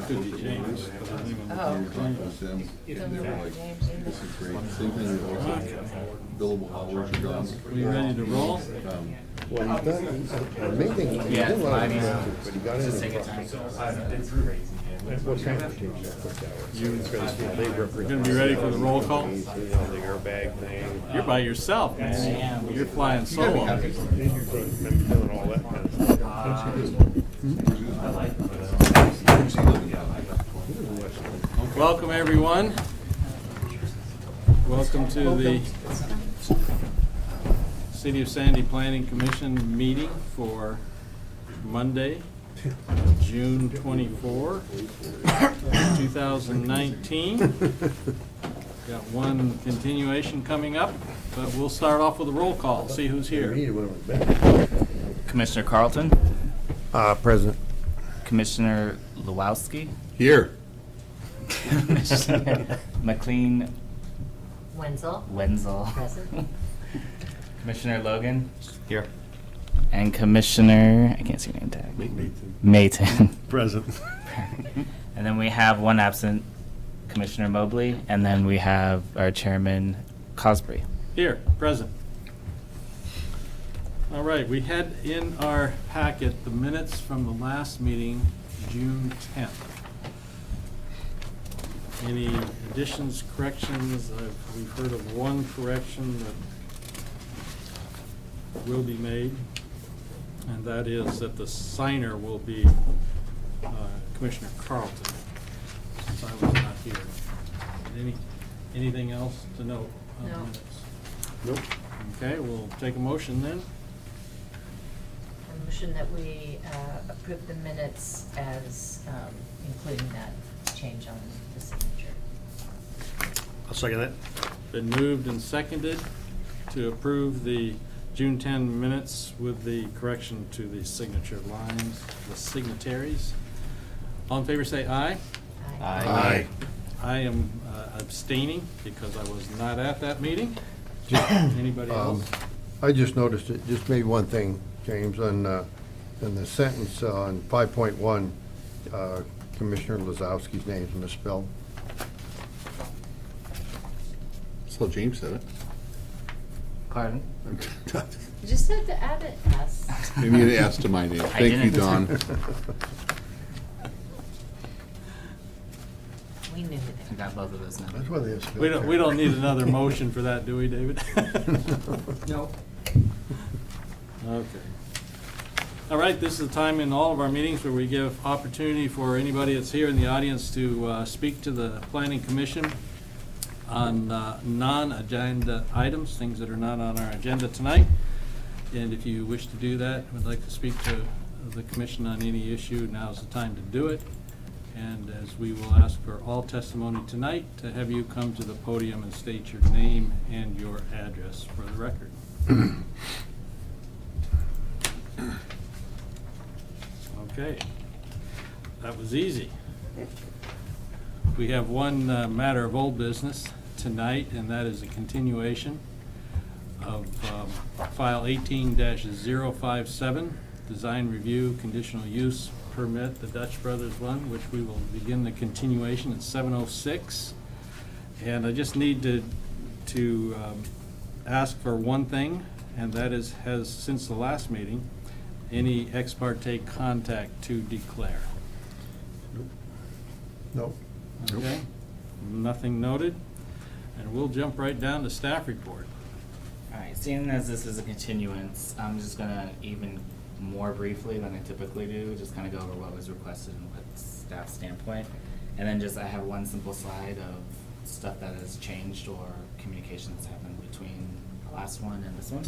could be James. Oh. This is great. Same thing with also billable hours are gone. We ready to roll? Well, he's done, the main thing, he didn't want to, but he got in. What kind of change that quick hours? We're gonna be ready for the roll call? You know, the airbag thing. You're by yourself, man. You're flying solo. You're doing all that kind of stuff. Welcome, everyone. Welcome to the City of Sandy Planning Commission meeting for Monday, June 24, 2019. Got one continuation coming up, but we'll start off with a roll call, see who's here. Commissioner Carlton, Present. Commissioner Lewowski, Here. Commissioner McLean Wenzel. Present. Commissioner Logan, here, and Commissioner, I can't see your name tag. Mayton. Present. And then we have one absent, Commissioner Mobley, and then we have our Chairman Cosbury. Here, present. All right, we had in our packet the minutes from the last meeting, June 10th. Any additions, corrections? We've heard of one correction that will be made, and that is that the signer will be Commissioner Carlton, since I was not here. Anything else to note on the No. minutes? Nope. Okay, we'll take a motion then. A motion that we approve the minutes as including that change on the signature. I'll second that. Been moved and seconded to approve the June 10 minutes with the correction to the signature lines, the signatories. All in favor say aye. Aye. I am abstaining because I was not at that meeting. Anybody else? I just noticed it, just maybe one thing, James, on in the sentence on 5.1, Commissioner Lazowski's name's misspelled. So James said it. Pardon? You just had to add it, S. You need to ask to my name. Thank you, didn't. Don. We knew I it. got both of those now. That's why they have spelled We don't need another motion for that, do we, David? No. Okay. All right, this is the time in all of our meetings where we give opportunity for anybody that's here in the audience to speak to the Planning Commission on non-agenda items, things that are not on our agenda tonight. And if you wish to do that, would like to speak to the commission on any issue, now's the time to do it. And as we will ask for all testimony tonight, to have you come to the podium and state your name and your address for the record. Okay, that was easy. We have one matter of old business tonight, and that is a continuation of file 18-057, design review, conditional use permit, the Dutch Brothers one, which we will begin the continuation at 7:06. And I just need to ask for one thing, and that is, has since the last meeting, any ex parte contact to declare? Nope. Okay, nothing noted, and we'll jump right down to staff report. All right, seeing as this is a continuance, I'm just gonna even more briefly than I typically do, just kind of go over what was requested and what staff standpoint. And then just I have one simple slide of stuff that has changed or communication that's happened between the last one and this one.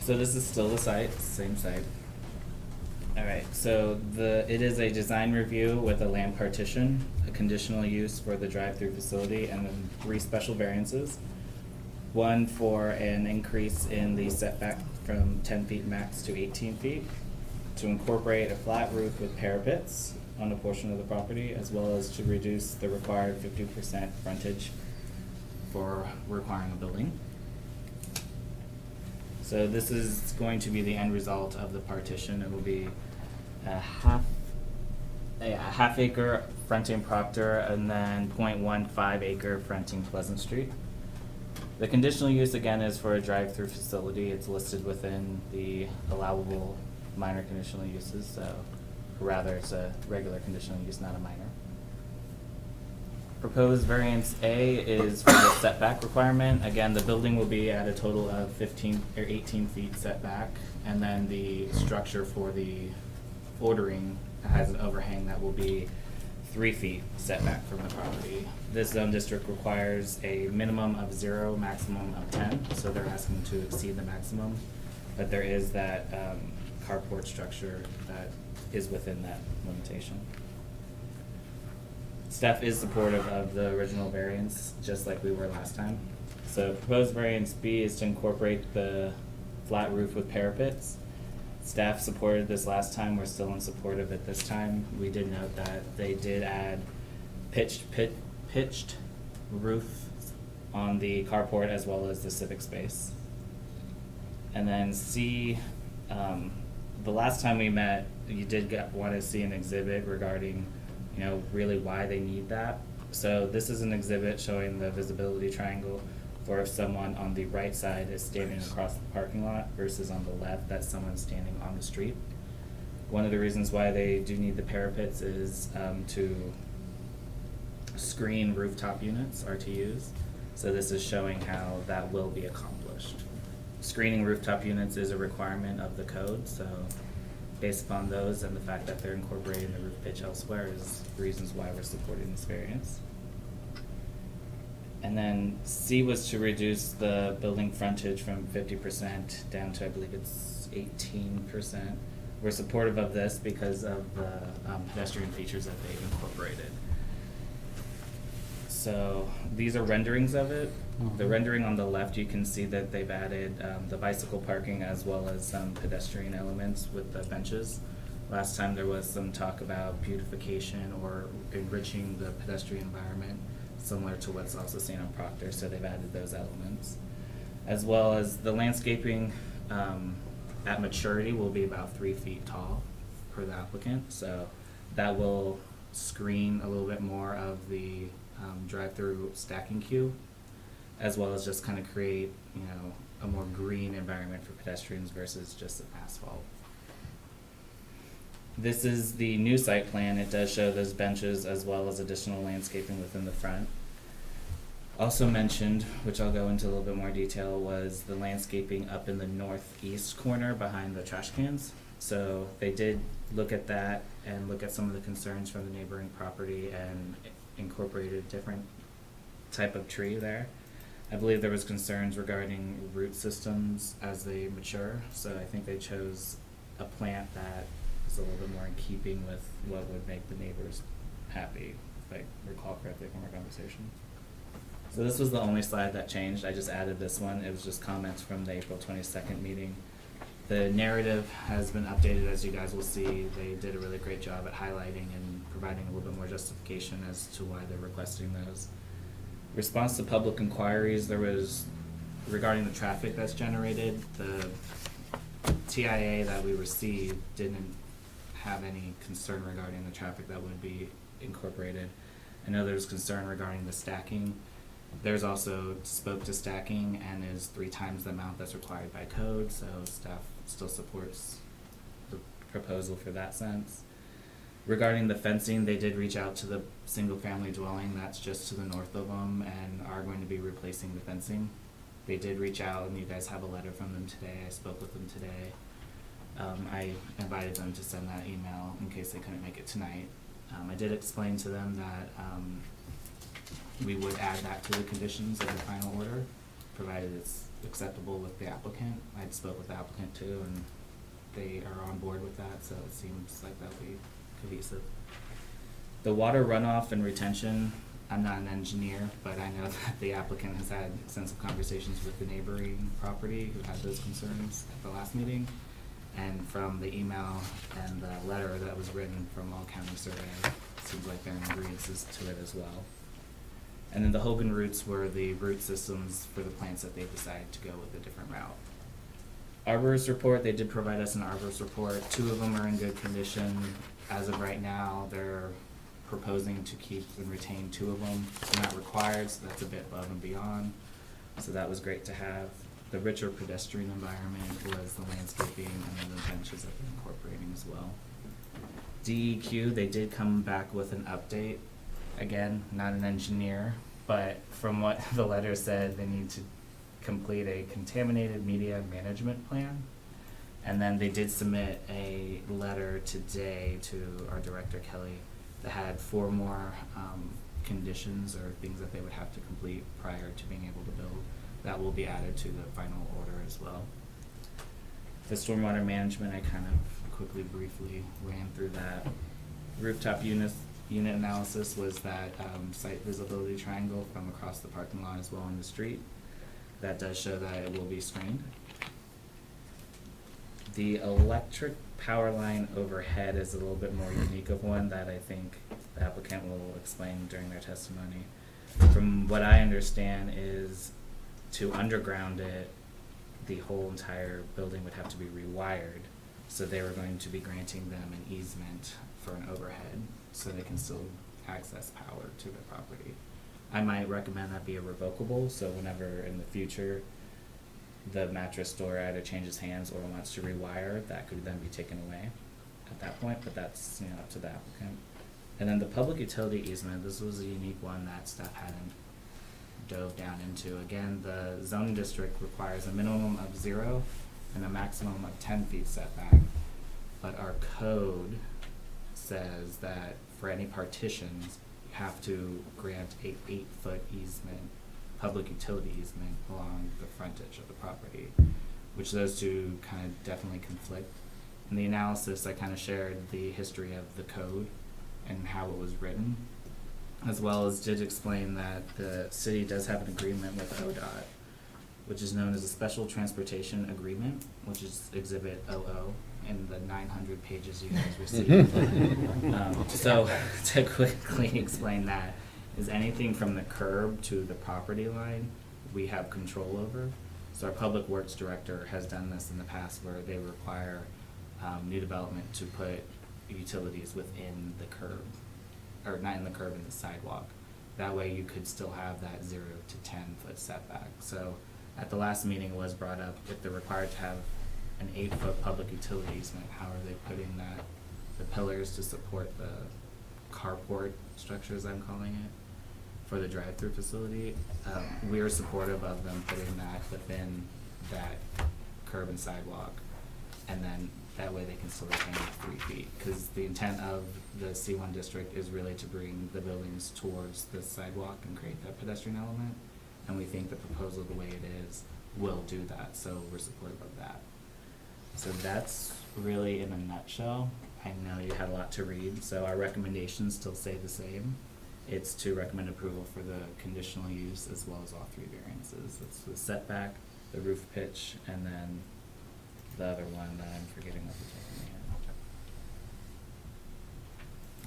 So this is still the site, same site. All right, so it is a design review with a land partition, a conditional use for the drive-through facility, and then 3 special variances. One for an increase in the setback from 10 feet max to 18 feet, to incorporate a flat roof with parapets on a portion of the property, as well as to reduce the required 50% frontage for requiring a building. So this is going to be the end result of the partition. It will be a half a half acre fronting Proctor and then 0.15 acre fronting Pleasant Street. The conditional use again is for a drive-through facility. It's listed within the allowable minor conditional uses, so rather it's a regular conditional use, not a minor. Proposed variance A is for the setback requirement. Again, the building will be at a total of 15 or 18 feet setback, and then the structure for the ordering has an overhang that will be 3 feet setback from the property. This zone district requires a minimum of 0, maximum of 10, so they're asking to exceed the maximum, but there is that carport structure that is within that limitation. Staff is supportive of the original variance, just like we were last time. So proposed variance B is to incorporate the flat roof with parapets. Staff supported this last time, we're still in support of it this time. We did note that they did add pitched roof on the carport as well as the civic space. And then C, the last time we met, you did want to see an exhibit regarding, you know, really why they need that. So this is an exhibit showing the visibility triangle for if someone on the right side is standing across the parking lot versus on the left, that someone's standing on the street. One of the reasons why they do need the parapets is to screen rooftop units, RTUs. So this is showing how that will be accomplished. Screening rooftop units is a requirement of the code, so based upon those and the fact that they're incorporating the roof pitch elsewhere is reasons why we're supporting this variance. And then C was to reduce the building frontage from 50% down to, I believe it's 18%. We're supportive of this because of the pedestrian features that they've incorporated. So these are renderings of it. The rendering on the left, you can see that they've added the bicycle parking as well as some pedestrian elements with the benches. Last time there was some talk about beautification or enriching the pedestrian environment, similar to what's also seen on Proctor, so they've added those elements. As well as the landscaping at maturity will be about 3 feet tall per the applicant, so that will screen a little bit more of the drive-through stacking queue, as well as just kind of create, you know, a more green environment for pedestrians versus just an asphalt. This is the new site plan. It does show those benches as well as additional landscaping within the front. Also mentioned, which I'll go into a little bit more detail, was the landscaping up in the northeast corner behind the trash cans. So they did look at that and look at some of the concerns from the neighboring property and incorporated a different type of tree there. I believe there was concerns regarding root systems as they mature, so I think they chose a plant that is a little bit more in keeping with what would make the neighbors happy, if I recall correctly from our conversation. So this was the only slide that changed. I just added this one. It was just comments from the April 22nd meeting. The narrative has been updated, as you guys will see. They did a really great job at highlighting and providing a little bit more justification as to why they're requesting those. Response to public inquiries, there was, regarding the traffic that's generated, the TIA that we received didn't have any concern regarding the traffic that would be incorporated. I know there's concern regarding the stacking. There's also spoke to stacking and is 3 times the amount that's required by code, so staff still supports the proposal for that sense. Regarding the fencing, they did reach out to the single-family dwelling that's just to the north of them and are going to be replacing the fencing. They did reach out, and you guys have a letter from them today. I spoke with them today. I invited them to send that email in case they couldn't make it tonight. I did explain to them that we would add that to the conditions of the final order, provided it's acceptable with the applicant. I spoke with the applicant too, and they are on board with that, so it seems like that'll be cohesive. The water runoff and retention, I'm not an engineer, but I know that the applicant has had extensive conversations with the neighboring property who had those concerns at the last meeting. And from the email and the letter that was written from All County Survey, it seems like they're in agreement to it as well. And then the Hogan roots were the root systems for the plants that they decided to go with a different route. Arborist report, they did provide us an arborist report. 2 of them are in good condition. As of right now, they're proposing to keep and retain 2 of them. They're not required, so that's a bit above and beyond. So that was great to have. The richer pedestrian environment was the landscaping and then the benches that they're incorporating as well. DEQ, they did come back with an update. Again, not an engineer, but from what the letter said, they need to complete a contaminated media management plan. And then they did submit a letter today to our director, Kelly, that had 4 more conditions or things that they would have to complete prior to being able to build. That will be added to the final order as well. The stormwater management, I kind of quickly, briefly ran through that. Rooftop unit analysis was that site visibility triangle from across the parking lot as well in the street. That does show that it will be screened. The electric power line overhead is a little bit more unique of one that I think the applicant will explain during their testimony. From what I understand is to underground it, the whole entire building would have to be rewired. So they were going to be granting them an easement for an overhead so they can still access power to their property. I might recommend that be a revocable, so whenever in the future the mattress store either changes hands or wants to rewire, that could then be taken away at that point, but that's, up to the applicant. And then the public utility easement, this was a unique one that staff hadn't dove down into. Again, the zoning district requires a minimum of 0 and a maximum of 10 feet setback, but our code says that for any partitions, you have to grant a 8-foot easement, public utility easement along the frontage of the property, which those two kind of definitely conflict. In the analysis, I kind of shared the history of the code and how it was written, as well as did explain that the city does have an agreement with ODOT, which is known as a Special Transportation Agreement, which is Exhibit 00 in the 900 pages you guys received. So to quickly explain that, is anything from the curb to the property line, we have control over. So our Public Works Director has done this in the past where they require new development to put utilities within the curb, or not in the curb, in the sidewalk. That way you could still have that 0 to 10 foot setback. So at the last meeting it was brought up, if they're required to have an 8-foot public utility easement, how are they putting that, the pillars to support the carport structure, as I'm calling it, for the drive-through facility? We are supportive of them putting that within that curb and sidewalk, and then that way they can still retain 3 feet, because the intent of the C1 district is really to bring the buildings towards the sidewalk and create that pedestrian element, and we think the proposal the way it is will do that, so we're supportive of that. So that's really in a nutshell. I know you had a lot to read, so our recommendations still stay the same. It's to recommend approval for the conditional use as well as all 3 variances. It's the setback, the roof pitch, and then the other one that I'm forgetting off the top of my head.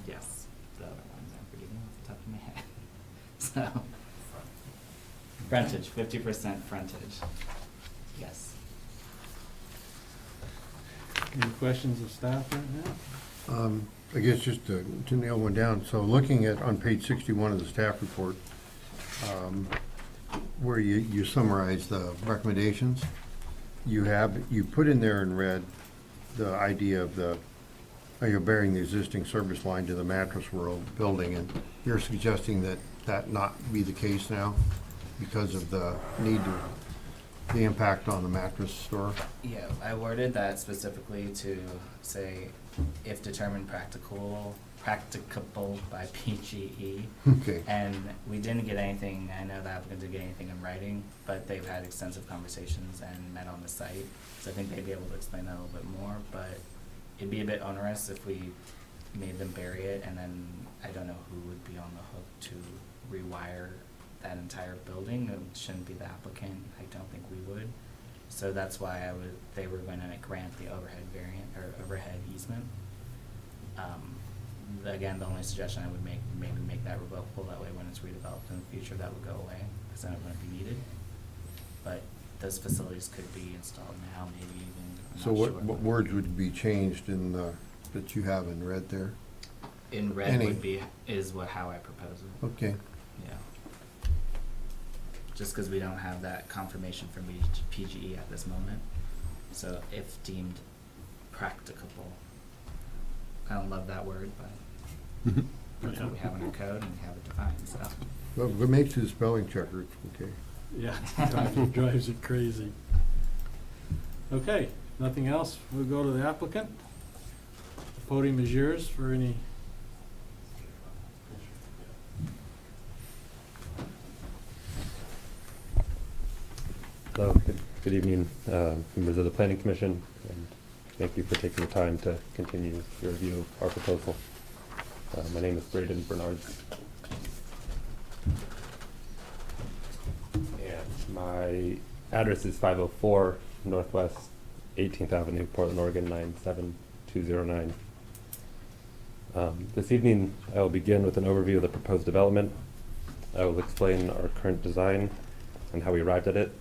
Yes, the other ones I'm forgetting off the top of my head. So, frontage, 50% frontage. Yes. Any questions of staff right now? I guess just to nail one down, so looking at on page 61 of the staff report, where you summarize the recommendations, you put in there in red the idea of you're bearing the existing service line to the Mattress World building, and you're suggesting that that not be the case now because of the impact on the mattress store? Yeah, I worded that specifically to say, if determined practicable by PGE. Okay. And we didn't get anything, I know the applicant didn't get anything in writing, but they've had extensive conversations and met on the site. So I think they'd be able to explain that a little bit more, but it'd be a bit onerous if we made them bury it, and then I don't know who would be on the hook to rewire that entire building. It shouldn't be the applicant. I don't think we would. So that's why they were going to grant the overhead variant or overhead easement. Again, the only suggestion I would make, maybe make that revocable. That way, when it's redeveloped in the future, that would go away because then it wouldn't be needed. But those facilities could be installed now, maybe even. I'm So not what, sure, what but words would be changed in the, that you have in red there? in red any? would be, is what, how I propose it. Okay, Yeah. Just because we don't have that confirmation from PGE at this moment. So if deemed practicable, I don't love that word, but that's what we have in our code and we have it defined, so. well, if it makes it a spelling checker, it's okay. Yeah, drives it crazy. Okay, nothing else? We'll go to the applicant. The podium is yours for any. Hello, good evening, members of the Planning Commission, and thank you for taking the time to continue your review of our proposal. My name is Braden Bernard. And my address is 504 Northwest 18th Avenue, Portland, Oregon 97209. This evening, I will begin with an overview of the proposed development. I will explain our current design and how we arrived at it.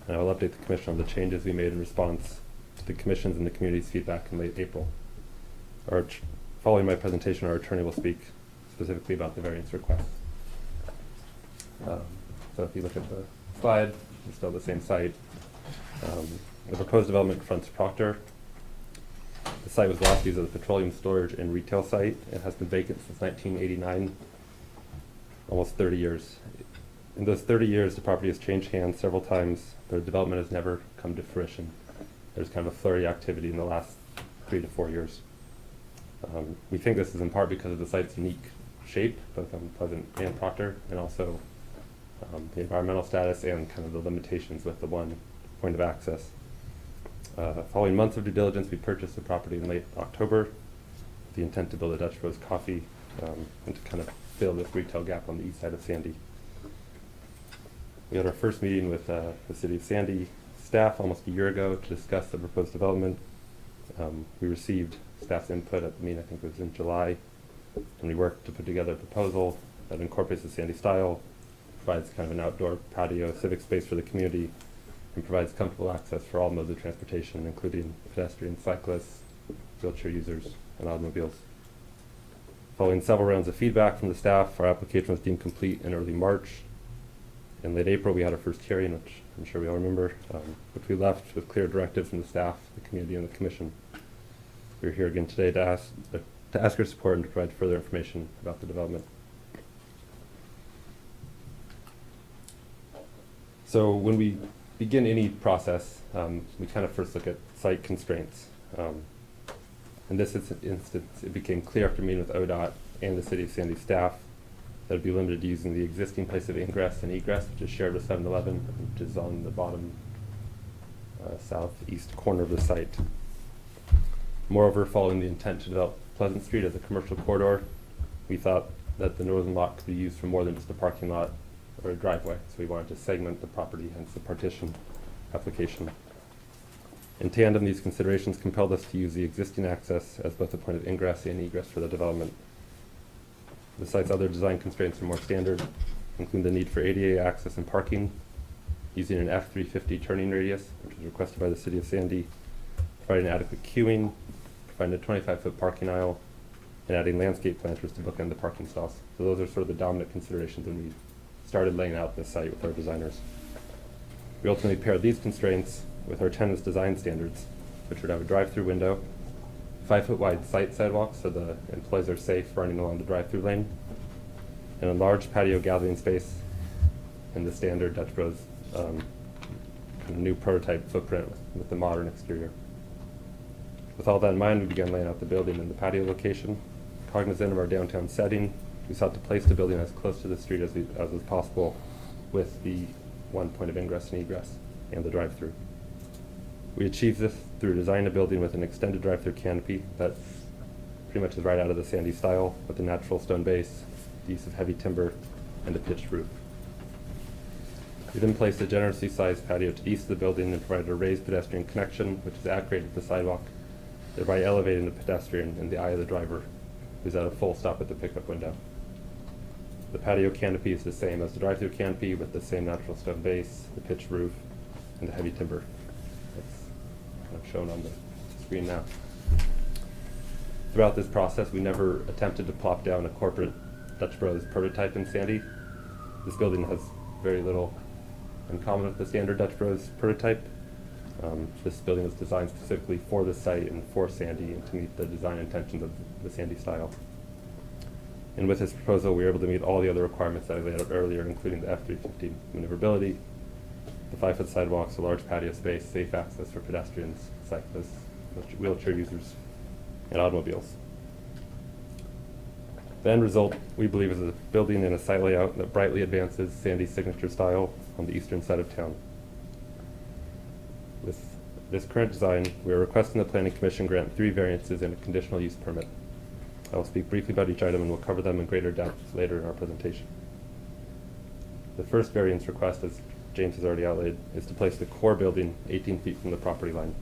And I will update the Commission on the changes we made in response to the Commission's and the community's feedback in late April. Following my presentation, our attorney will speak specifically about the variance request. So if you look at the slide, it's still the same site. The proposed development fronts Proctor. The site was last used as a petroleum storage and retail site. It has been vacant since 1989, almost 30 years. In those 30 years, the property has changed hands several times. The development has never come to fruition. There's kind of a flurry of activity in the last 3 to 4 years. We think this is in part because of the site's unique shape, both on Pleasant and Proctor, and also the environmental status and kind of the limitations with the one point of access. Following months of due diligence, we purchased the property in late October with the intent to build a Dutch Bros Coffee and to kind of fill this retail gap on the east side of Sandy. We had our first meeting with the City of Sandy staff almost a year ago to discuss the proposed development. We received staff's input at the meeting, I think it was in July, and we worked to put together a proposal that incorporates the Sandy style, provides kind of an outdoor patio, civic space for the community, and provides comfortable access for all modes of transportation, including pedestrians, cyclists, wheelchair users, and automobiles. Following several rounds of feedback from the staff, our application was deemed complete in early March. In late April, we had our first hearing, which I'm sure we all remember, which we left with clear directives from the staff, the community, and the commission. We're here again today to ask your support and to provide further information about the development. So when we begin any process, we kind of first look at site constraints. In this instance, it became clear after meeting with ODOT and the City of Sandy staff that would be limited to using the existing place of ingress and egress, which is shared with 7-Eleven, which is on the bottom southeast corner of the site. Moreover, following the intent to develop Pleasant Street as a commercial corridor, we thought that the northern lot could be used for more than just a parking lot or a driveway, so we wanted to segment the property, hence the partition application. In tandem, these considerations compelled us to use the existing access as both a point of ingress and egress for the development. The site's other design constraints are more standard, including the need for ADA access and parking, using an F350 turning radius, which was requested by the City of Sandy, providing adequate queuing, providing a 25-foot parking aisle, and adding landscape planters to bookend the parking stalls. So those are sort of the dominant considerations when we started laying out this site with our designers. We ultimately paired these constraints with our tenant's design standards, which would have a drive-through window, 5-foot wide site sidewalks so the employees are safe running along the drive-through lane, and a large patio gathering space, and the standard Dutch Bros kind of new prototype footprint with the modern exterior. With all that in mind, we began laying out the building and the patio location. Cognizant of our downtown setting, we sought to place the building as close to the street as was possible with the one point of ingress and egress and the drive-through. We achieved this through designing a building with an extended drive-through canopy that pretty much is right out of the Sandy style with a natural stone base, the use of heavy timber, and a pitched roof. We then placed a generously sized patio to the east of the building and provided a raised pedestrian connection, which is at grade with the sidewalk, thereby elevating the pedestrian in the eye of the driver, who's at a full stop at the pickup window. The patio canopy is the same as the drive-through canopy with the same natural stone base, the pitched roof, and and the heavy timber. That's kind of shown on the screen now. Throughout this process, we never attempted to plop down a corporate Dutch Bros prototype in Sandy. This building has very little in common with the standard Dutch Bros prototype. This building was designed specifically for the site and for Sandy and to meet the design intentions of the Sandy style. And with this proposal, we were able to meet all the other requirements that I laid out earlier, including the F-350 maneuverability, the 5-foot sidewalks, a large patio space, safe access for pedestrians, cyclists, wheelchair users, and automobiles. The end result, we believe, is a building and a site layout that brightly advances Sandy's signature style on the eastern side of town. With this current design, we are requesting the Planning Commission grant 3 variances and a conditional use permit. I will speak briefly about each item and we'll cover them in greater depth later in our presentation. The first variance request, as James has already outlaid, is to place the core building 18 feet from the property line,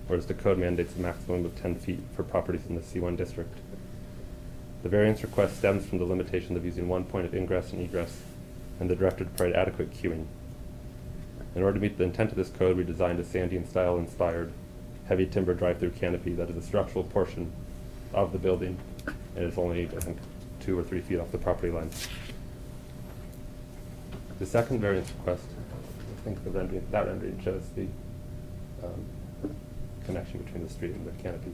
whereas the code mandates a maximum of 10 feet for properties in the C1 district. The variance request stems from the limitation of using one point of ingress and egress and the directive to provide adequate queuing. In order to meet the intent of this code, we designed a Sandian style inspired heavy timber drive-through canopy that is a structural portion of the building and is only, I think, 2 or 3 feet off the property line. The second variance request, I think that rendering shows the connection between the street and the canopy.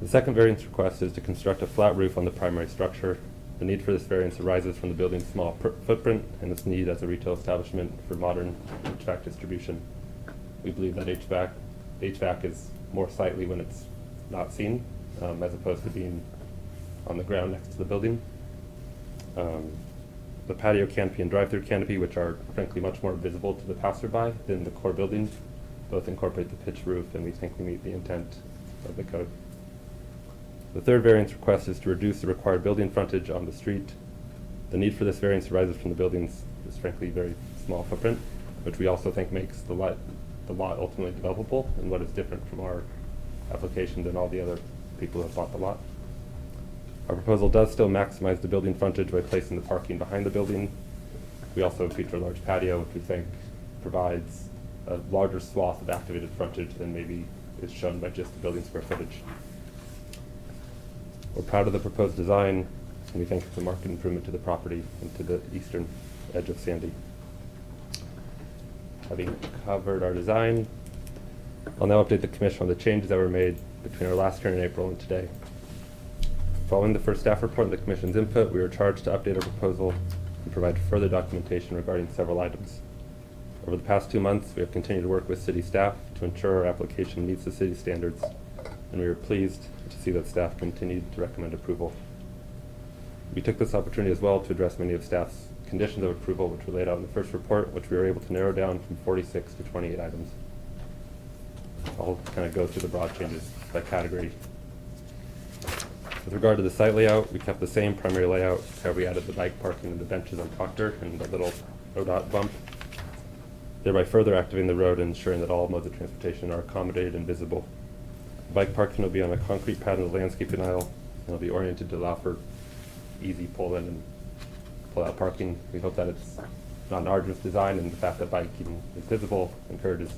The second variance request is to construct a flat roof on the primary structure. The need for this variance arises from the building's small footprint and its need as a retail establishment for modern HVAC distribution. We believe that HVAC is more sightly when it's not seen, as opposed to being on the ground next to the building. The patio canopy and drive-through canopy, which are frankly much more visible to the passerby than the core building, both incorporate the pitched roof, and we think we meet the intent of the code. The third variance request is to reduce the required building frontage on the street. The need for this variance arises from the building's frankly very small footprint, which we also think makes the lot ultimately developable and what is different from our application than all the other people who have bought the lot. Our proposal does still maximize the building frontage by placing the parking behind the building. We also feature a large patio, which we think provides a larger swath of activated frontage than maybe is shown by just the building square footage. We're proud of the proposed design, and we think it's a marked improvement to the property and to the eastern edge of Sandy. Having covered our design, I'll now update the Commission on the changes that were made between our last hearing in April and today. Following the first staff report and the Commission's input, we were charged to update our proposal and provide further documentation regarding several items. Over the past 2 months, we have continued to work with City staff to ensure our application meets the City standards, and we are pleased to see that staff continued to recommend approval. We took this opportunity as well to address many of staff's conditions of approval, which were laid out in the first report, which we were able to narrow down from 46 to 28 items. I'll kind of go through the broad changes by category. With regard to the site layout, we kept the same primary layout, however we added the bike parking and the benches on Proctor and the little ODOT bump, thereby further activating the road and ensuring that all modes of transportation are accommodated and visible. Bike parking will be on a concrete pad in the landscaping aisle, and it'll be oriented to allow for easy pull-in and pull-out parking. We hope that it's not an arduous design, and the fact that biking is visible encourages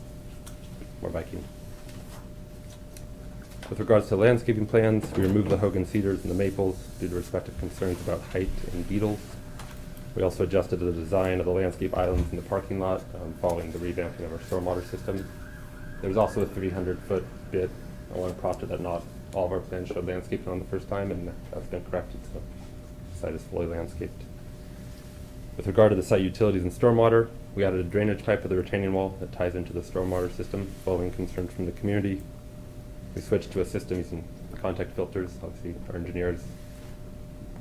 more biking. With regards to landscaping plans, we removed the Hogan cedars and the maples due to respective concerns about height and beetles. We also adjusted the design of the landscape islands in the parking lot following the revamping of our stormwater system. There was also a 300-foot bit along Proctor that not all of our plans showed landscaping on the first time, and that's been corrected, so the site is fully landscaped. With regard to the site utilities and stormwater, we added a drainage pipe with a retaining wall that ties into the stormwater system following concerns from the community. We switched to a system using contact filters. Obviously, our engineers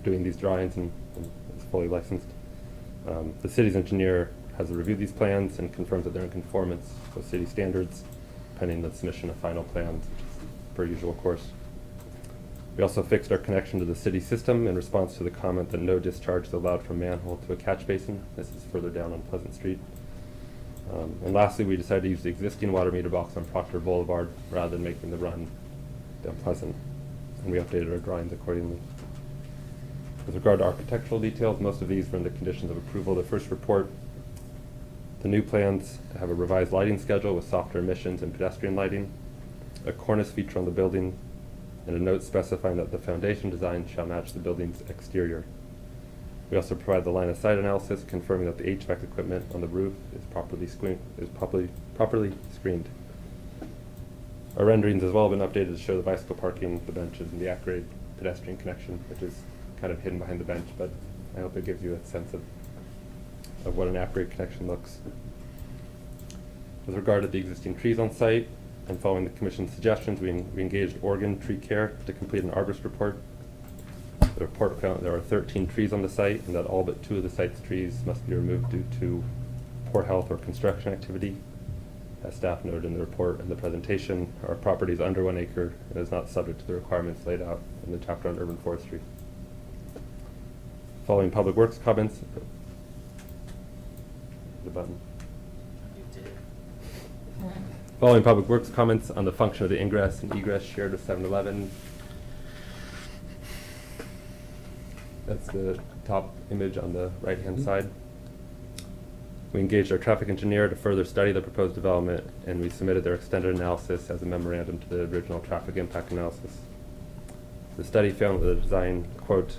doing these drawings and is fully licensed. The city's engineer has reviewed these plans and confirms that they're in conformance with city standards, pending the submission of final plans, per usual course. We also fixed our connection to the city system in response to the comment that no discharge is allowed from manhole to a catch basin. This is further down on Pleasant Street. And lastly, we decided to use the existing water meter box on Proctor Boulevard rather than making the run down Pleasant, and we updated our drawings accordingly. With regard to architectural details, most of these were in the conditions of approval. The first report The new plans have a revised lighting schedule with softer emissions and pedestrian lighting, a cornice feature on the building, and a note specifying that the foundation design shall match the building's exterior. We also provide the line of sight analysis confirming that the HVAC equipment on the roof is properly screened. Our renderings as well have been updated to show the bicycle parking, the benches, and the at-grade pedestrian connection, which is kind of hidden behind the bench, but I hope it gives you a sense of what an at-grade connection looks. With regard to the existing trees on site, and following the Commission's suggestions, we engaged Oregon Tree Care to complete an arborist report. The report found there are 13 trees on the site, and that all but 2 of the site's trees must be removed due to poor health or construction activity. As staff noted in the report and the presentation, our property is under 1 acre and is not subject to the requirements laid out in the chapter on urban forestry. Following public works comments, the button. Following public works comments on the function of the ingress and egress shared with 7-Eleven. That's the top image on the right-hand side. We engaged our traffic engineer to further study the proposed development, and we submitted their extended analysis as a memorandum to the original traffic impact analysis. The study found that the design, quote,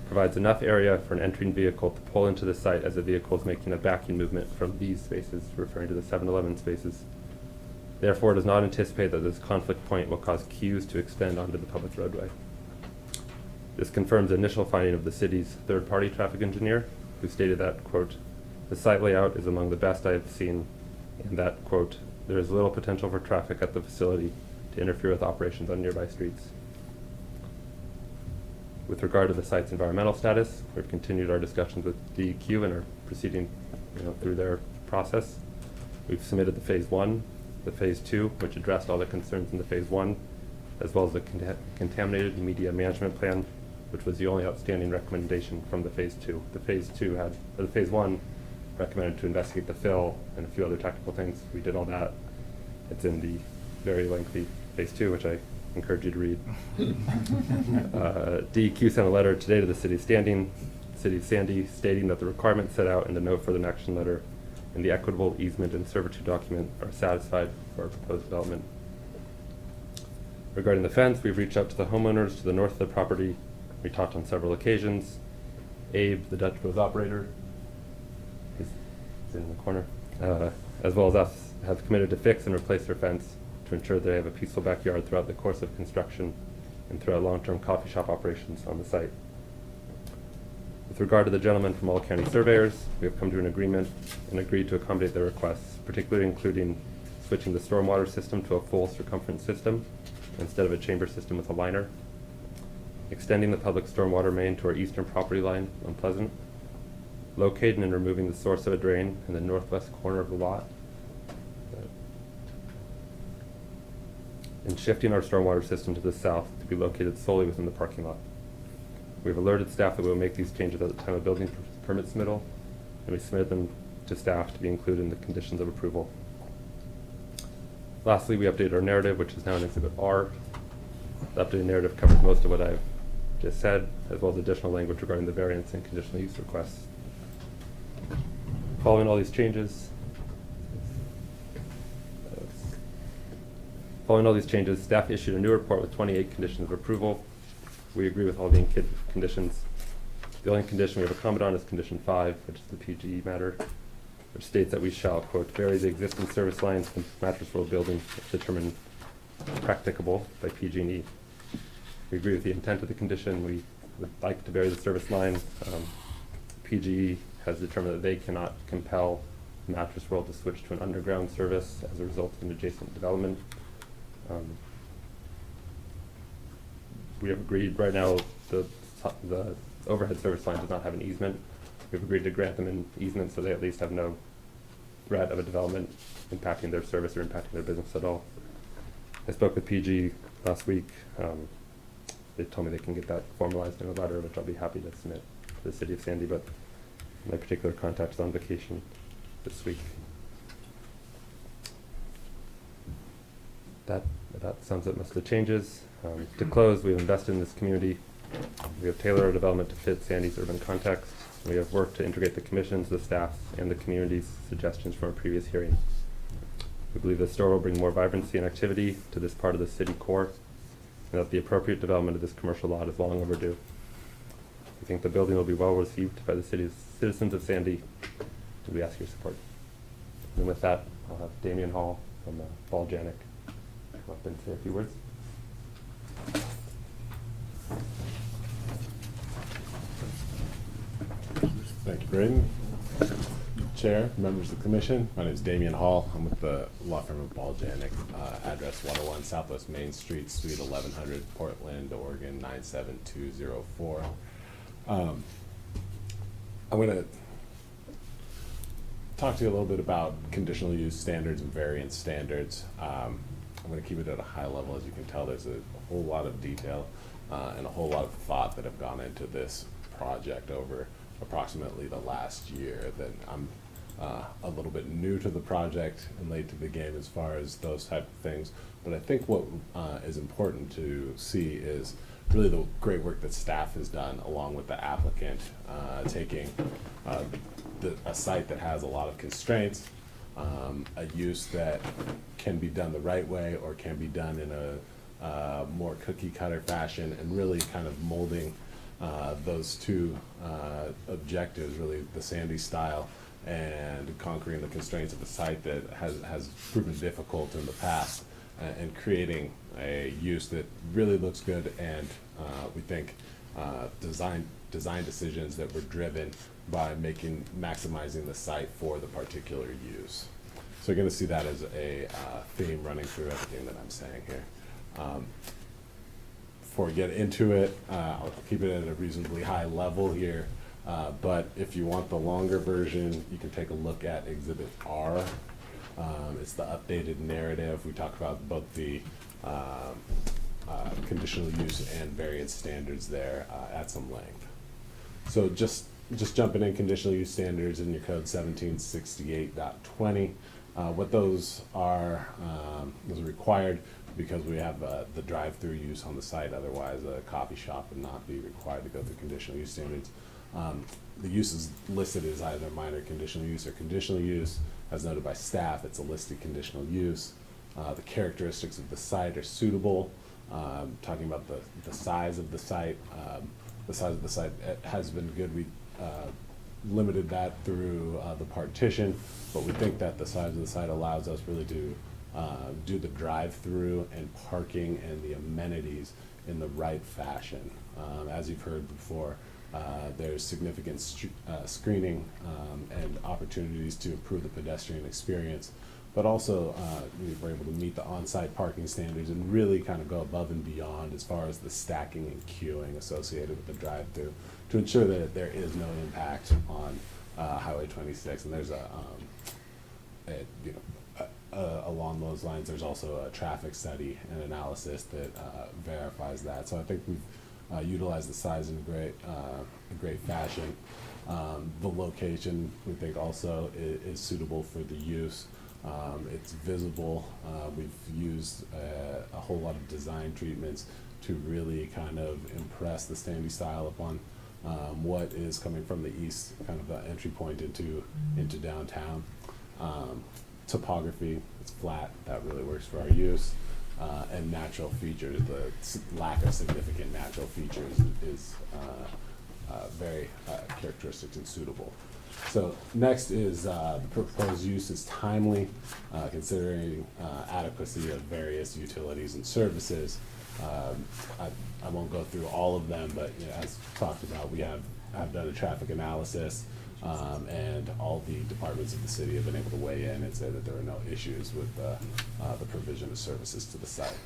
provides enough area for an entering vehicle to pull into the site as the vehicle is making a backing movement from these spaces, referring to the 7-Eleven spaces. Therefore, it does not anticipate that this conflict point will cause queues to extend onto the public roadway. This confirms the initial finding of the city's third-party traffic engineer, who stated that, quote, the site layout is among the best I have seen, and that, quote, there is little potential for traffic at the facility to interfere with operations on nearby streets. With regard to the site's environmental status, we've continued our discussions with DEQ and are proceeding through their process. We've submitted the phase 1, the phase 2, which addressed all the concerns in the phase 1, as well as the contaminated media management plan, which was the only outstanding recommendation from the phase 2. The phase 1 recommended to investigate the fill and a few other technical things. We did all that. It's in the very lengthy phase 2, which I encourage you to read. DEQ sent a letter today to the City of Sandy stating that the requirements set out in the no further action letter and the equitable easement and servitude document are satisfied for our proposed development. Regarding the fence, we've reached out to the homeowners to the north of the property. We talked on several occasions. Abe, the Dutch Bros operator, is in the corner, as well as us, have committed to fix and replace their fence to ensure they have a peaceful backyard throughout the course of construction and throughout long-term coffee shop operations on the site. With regard to the gentleman from All County Surveyors, we have come to an agreement and agreed to accommodate their requests, particularly including switching the stormwater system to a full circumference system instead of a chamber system with a liner, extending the public stormwater main to our eastern property line on Pleasant, locating and removing the source of a drain in the northwest corner of the lot, and shifting our stormwater system to the south to be located solely within the parking lot. We've alerted staff that we will make these changes at the time of building permit submittal, and we submitted them to staff to be included in the conditions of approval. Lastly, we updated our narrative, which is now in Exhibit R. The updated narrative covers most of what I've just said, as well as additional language regarding the variance and conditional use requests. Following all these changes, staff issued a new report with 28 conditions of approval. We agree with all the conditions. The only condition we have a comment on is condition 5, which is the PGE matter, which states that we shall, quote, vary the existing service lines from Mattress World building if determined practicable by PG&E. We agree with the intent of the condition. We would like to vary the service line. PGE has determined that they cannot compel Mattress World to switch to an underground service as a result of an adjacent development. We have agreed right now the overhead service line does not have an easement. We've agreed to grant them an easement so they at least have no threat of a development impacting their service or impacting their business at all. I spoke with PG last week. They told me they can get that formalized in a letter, which I'll be happy to submit to the City of Sandy, but my particular contact is on vacation this week. That sums up most of the changes. To close, we've invested in this community We have tailored our development to fit Sandy's urban context. We have worked to integrate the commission's, the staff's, and the community's suggestions from a previous hearing. We believe the store will bring more vibrancy and activity to this part of the city core, and that the appropriate development of this commercial lot is long overdue. We think the building will be well received by the city's citizens of Sandy, and we ask your support. And with that, I'll have Damian Hall from Volganic come up and say a few words. Thank you, Braden. Chair, members of the commission, my name is Damian Hall. I'm with the law firm of Baljanik, address 101 Southwest Main Street, Suite 1100, Portland, Oregon 97204. I'm going to talk to you a little bit about conditional use standards and variance standards. I'm going to keep it at a high level. As you can tell, there's a whole lot of detail and a whole lot of thought that have gone into this project over approximately the last year. That I'm a little bit new to the project and late to the game as far as those type of things, but I think what is important to see is really the great work that staff has done along with the applicant, taking a site that has a lot of constraints, a use that can be done the right way or can be done in a more cookie cutter fashion, and really kind of molding those two objectives, really the Sandy style and conquering the constraints of a site that has proven difficult in the past, and creating a use that really looks good, and we think design decisions that were driven by maximizing the site for the particular use. So you're going to see that as a theme running through everything that I'm saying here. Before we get into it, I'll keep it at a reasonably high level here, but if you want the longer version, you can take a look at Exhibit R. It's the updated narrative. We talk about both the conditional use and variance standards there at some length. So just jumping in, conditional use standards in your code 1768.20. What those are required because we have the drive-through use on the site. Otherwise, a coffee shop would not be required to go through conditional use standards. The use is listed as either minor conditional use or conditional use. As noted by staff, it's a listed conditional use. The characteristics of the site are suitable. Talking about the size of the site. The size of the site has been good. We limited that through the partition, but we think that the size of the site allows us really to do the drive-through and parking and the amenities in the right fashion. As you've heard before, there's significant screening and opportunities to improve the pedestrian experience, but also we were able to meet the on-site parking standards and really kind of go above and beyond as far as the stacking and queuing associated with the drive-through to ensure that there is no impact on Highway 26. And there's along those lines, there's also a traffic study and analysis that verifies that. So I think we've utilized the size in a great fashion. The location, we think, also is suitable for the use. It's visible. We've used a whole lot of design treatments to really kind of impress the Sandy style upon what is coming from the east, kind of the entry point into downtown. Topography, it's flat, that really works for our use. And natural features, the lack of significant natural features is very characteristic and suitable. So next is the proposed use is timely, considering adequacy of various utilities and services. I won't go through all of them, but as talked about, we have done a traffic analysis, and all the departments of the city have been able to weigh in and say that there are no issues with the provision of services to the site.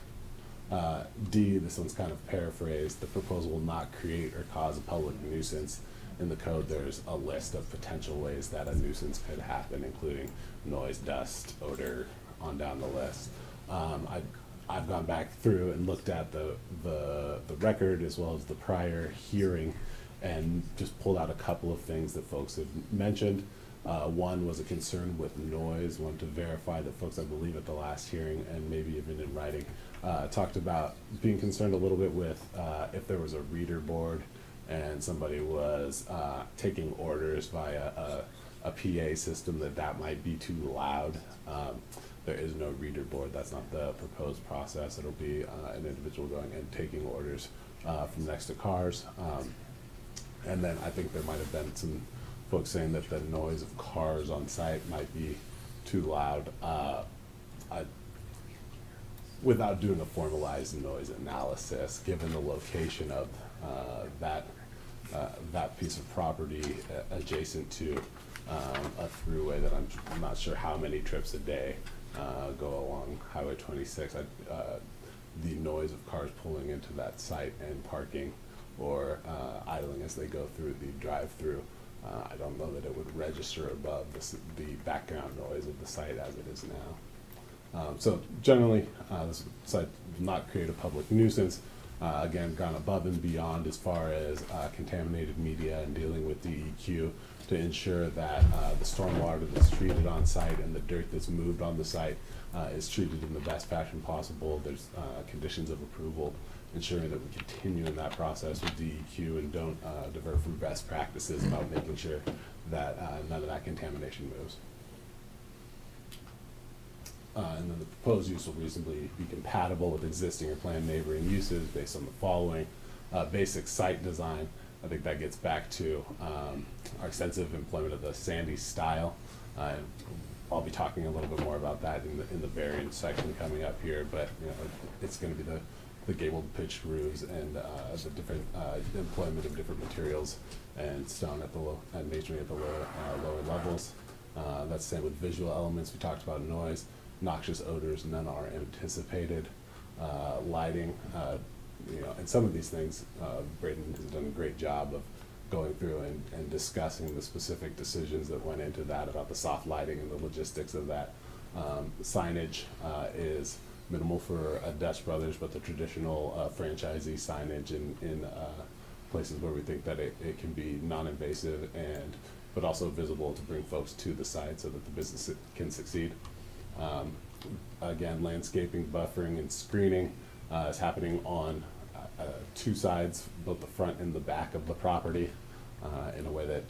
D, this one's kind of paraphrased, the proposal will not create or cause a public nuisance. In the code, there's a list of potential ways that a nuisance could happen, including noise, dust, odor, on down the list. I've gone back through and looked at the record as well as the prior hearing, and just pulled out a couple of things that folks have mentioned. One was a concern with noise. Wanted to verify that folks, I believe at the last hearing and maybe even in writing, talked about being concerned a little bit with if there was a reader board and somebody was taking orders via a PA system, that might be too loud. There is no reader board. That's not the proposed process. It'll be an individual going and taking orders from next to cars. And then I think there might have been some folks saying that the noise of cars on site might be too loud. Without doing a formalized noise analysis, given the location of that piece of property adjacent to a throughway that I'm not sure how many trips a day go along Highway 26. The noise of cars pulling into that site and parking or idling as they go through the drive-through, I don't know that it would register above the background noise of the site as it is now. So generally, this site will not create a public nuisance. Again, gone above and beyond as far as contaminated media and dealing with DEQ to ensure that the stormwater that's treated on site and the dirt that's moved on the site is treated in the best fashion possible. There's conditions of approval, ensuring that we continue in that process with DEQ and don't divert from best practices about making sure that none of that contamination moves. And then the proposed use will reasonably be compatible with existing or planned neighboring uses based on the following. Basic site design. I think that gets back to our extensive employment of the Sandy style. I'll be talking a little bit more about that in the variance section coming up here, but it's going to be the gabled pitched roofs and the different employment of different materials and stone at the low and masonry at the lower levels. That's the same with visual elements. We talked about noise. Noxious odors, none are anticipated. Lighting, and some of these things, Braden has done a great job of going through and discussing the specific decisions that went into that about the soft lighting and the logistics of that. Signage is minimal for Dutch Brothers, but the traditional franchisee signage in places where we think that it can be non-invasive but also visible to bring folks to the site so that the business can succeed. Again, landscaping, buffering, and screening is happening on two sides, both the front and the back of the property, in a way that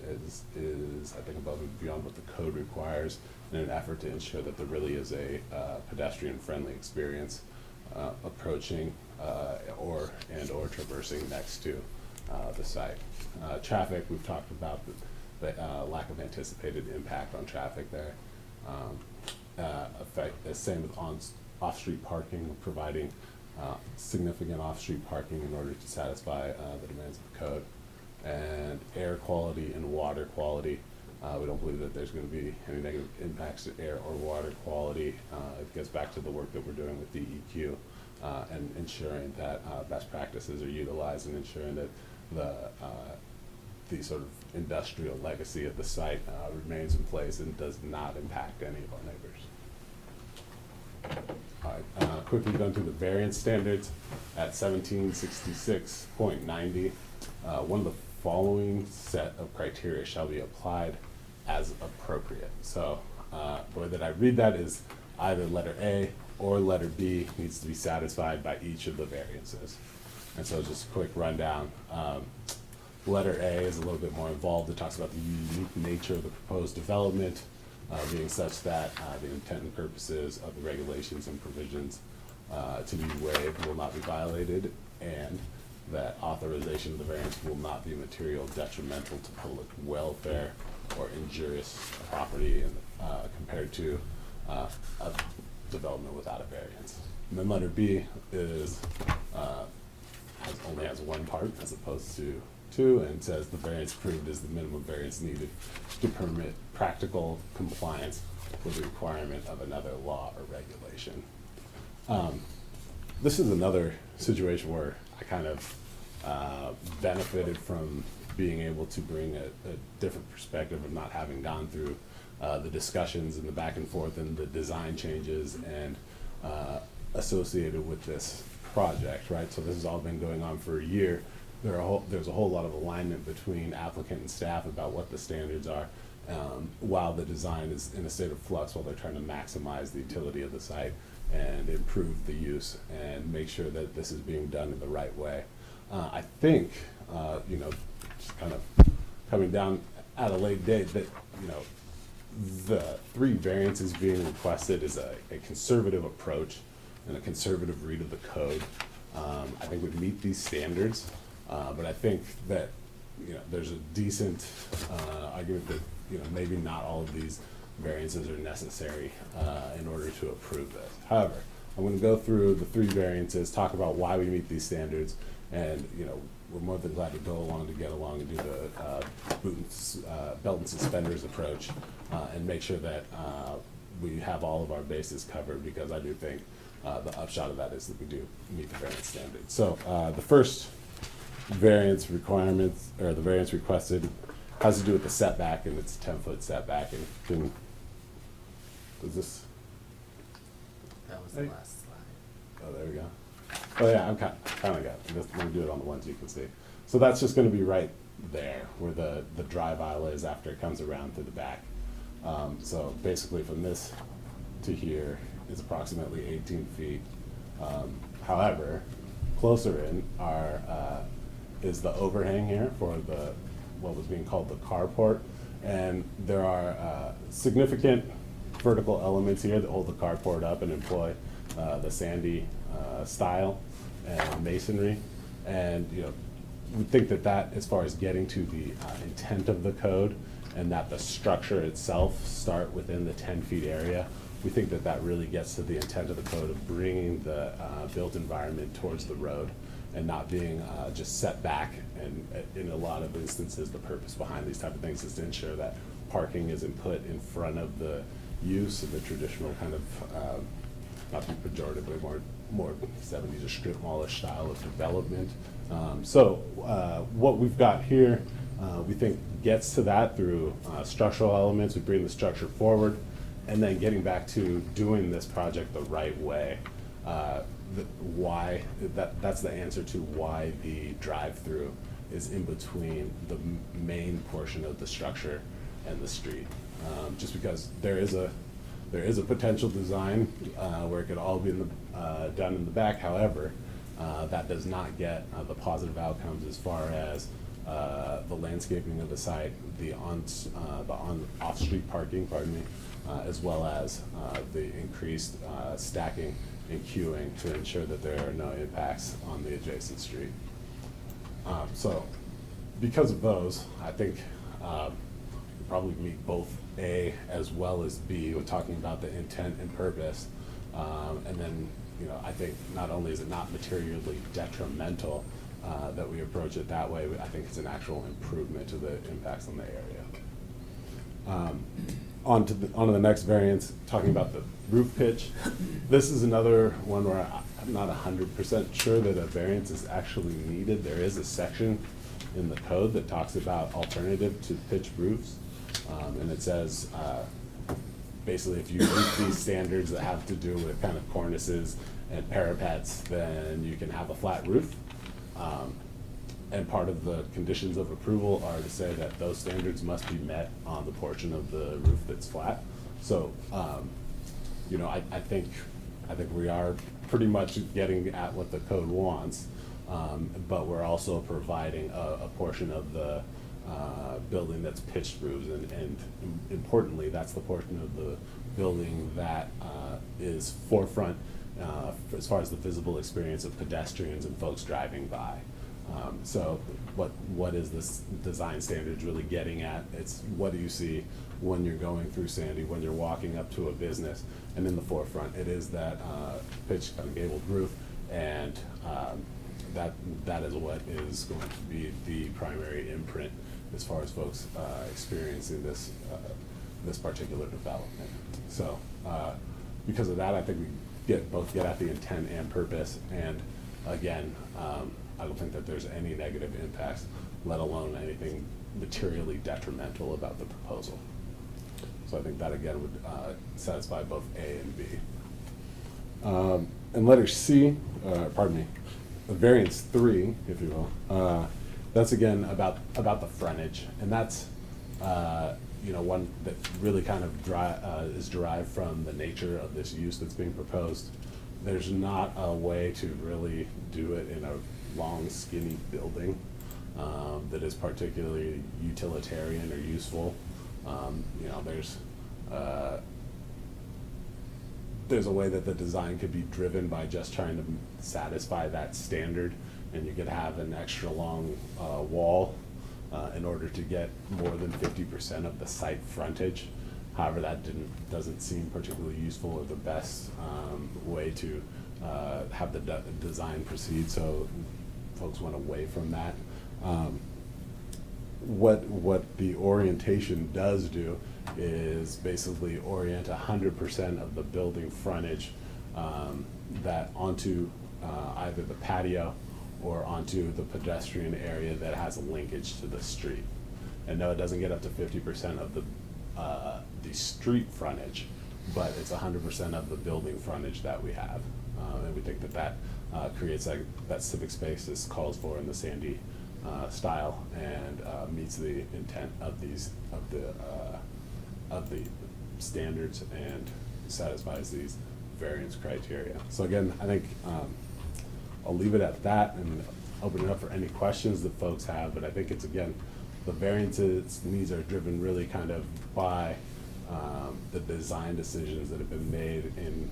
is I think above and beyond what the code requires, in an effort to ensure that there really is a pedestrian-friendly experience approaching or traversing next to the site. Traffic, we've talked about the lack of anticipated impact on traffic there. Same with off-street parking, providing significant off-street parking in order to satisfy the demands of the code. And air quality and water quality, we don't believe that there's going to be any negative impacts to air or water quality. It gets back to the work that we're doing with DEQ and ensuring that best practices are utilized and ensuring that the sort of industrial legacy of the site remains in place and does not impact any of our neighbors. All right, quickly going through the variance standards at 1766.90. One of the following set of criteria shall be applied as appropriate. So the way that I read that is either letter A or letter B needs to be satisfied by each of the variances. And so just a quick rundown. Letter A is a little bit more involved. It talks about the unique nature of the proposed development being such that the intent and purposes of the regulations and provisions to be waived will not be violated, and that authorization of the variance will not be material detrimental to public welfare or injurious property compared to a development without a variance. And then letter B is only has one part as opposed to two, and says the variance approved is the minimum variance needed to permit practical compliance with the requirement of another law or regulation. This is another situation where I kind of benefited from being able to bring a different perspective of not having gone through the discussions and the back and forth and the design changes and associated with this project, right? So this has all been going on for a year. There's a whole lot of alignment between applicant and staff about what the standards are, while the design is in a state of flux, while they're trying to maximize the utility of the site and improve the use and make sure that this is being done in the right way. I think, just kind of coming down at a late date, that, the 3 variances being requested is a conservative approach and a conservative read of the code. I think would meet these standards, but I think that, there's a decent argument that, maybe not all of these variances are necessary in order to approve this. However, I'm going to go through the 3 variances, talk about why we meet these standards, and, we're more than glad to go along to get along and do the belt and suspenders approach, and make sure that we have all of our bases covered, because I do think the upshot of that is that we do meet the variance standards. So the first variance requirements, or the variance requested, has to do with the setback, and it's a 10-foot setback. And does this? That was the last slide. Oh, there we go. Oh yeah, I'm kind of got it. Let me do it on the ones you can see. So that's just going to be right there where the drive aisle is after it comes around through the back. So basically from this to here is approximately 18 feet. However, closer in is the overhang here for what was being called the carport, and there are significant vertical elements here that hold the carport up and employ the sandy style and masonry, and we think that as far as getting to the intent of the code, and that the structure itself start within the 10 feet area, we think that really gets to the intent of the code of bringing the built environment towards the road and not being just set back. And in a lot of instances, the purpose behind these type of things is to ensure that parking isn't put in front of the use of the traditional kind of, not to be pejorative, but more 70s or strip mallish style of development. So what we've got here, we think gets to that through structural elements. We bring the structure forward, and then getting back to doing this project the right way. That's the answer to why the drive-through is in between the main portion of the structure and the street. Just because there is a potential design where it could all be done in the back. However, that does not get the positive outcomes as far as the landscaping of the site, the off-street parking, as well as the increased stacking and queuing to ensure that there are no impacts on the adjacent street. So because of those, I think we probably meet both A as well as B when talking about the intent and purpose. And then, I think not only is it not materially detrimental that we approach it that way, I think it's an actual improvement to the impacts on the area. On to the next variance, talking about the roof pitch. This is another one where I'm not 100% sure that a variance is actually needed. There is a section in the code that talks about alternative to pitch roofs. And it says, basically, if you meet these standards that have to do with kind of cornices and parapets, then you can have a flat roof. And part of the conditions of approval are to say that those standards must be met on the portion of the roof that's flat. So, I think we are pretty much getting at what the code wants, but we're also providing a portion of the building that's pitched roofs, and importantly, that's the portion of the building that is forefront as far as the visible experience of pedestrians and folks driving by. So what is this design standards really getting at? It's what do you see when you're going through Sandy, when you're walking up to a business, and in the forefront it is that pitched kind of gabled roof, and that is what is going to be the primary imprint as far as folks experiencing this particular development. So because of that, I think we both get at the intent and purpose, and again, I don't think that there's any negative impacts, let alone anything materially detrimental about the proposal. So I think that again would satisfy both A and B. And letter C, variance 3, if you will, that's again about the frontage, and that's you know, one that really kind of is derived from the nature of this use that's being proposed. There's not a way to really do it in a long, skinny building that is particularly utilitarian or useful. You know, there's a way that the design could be driven by just trying to satisfy that standard, and you could have an extra long wall in order to get more than 50% of the site frontage. However, that doesn't seem particularly useful or the best way to have the design proceed, so folks went away from that. What the orientation does do is basically orient 100% of the building frontage that onto either the patio or onto the pedestrian area that has a linkage to the street. And no, it doesn't get up to 50% of the street frontage, but it's 100% of the building frontage that we have. And we think that creates that civic space as calls for in the Sandy style, and meets the intent of the standards and satisfies these variance criteria. So again, I think I'll leave it at that and open it up for any questions that folks have, but I think it's, again, the variances needs are driven really kind of by the design decisions that have been made in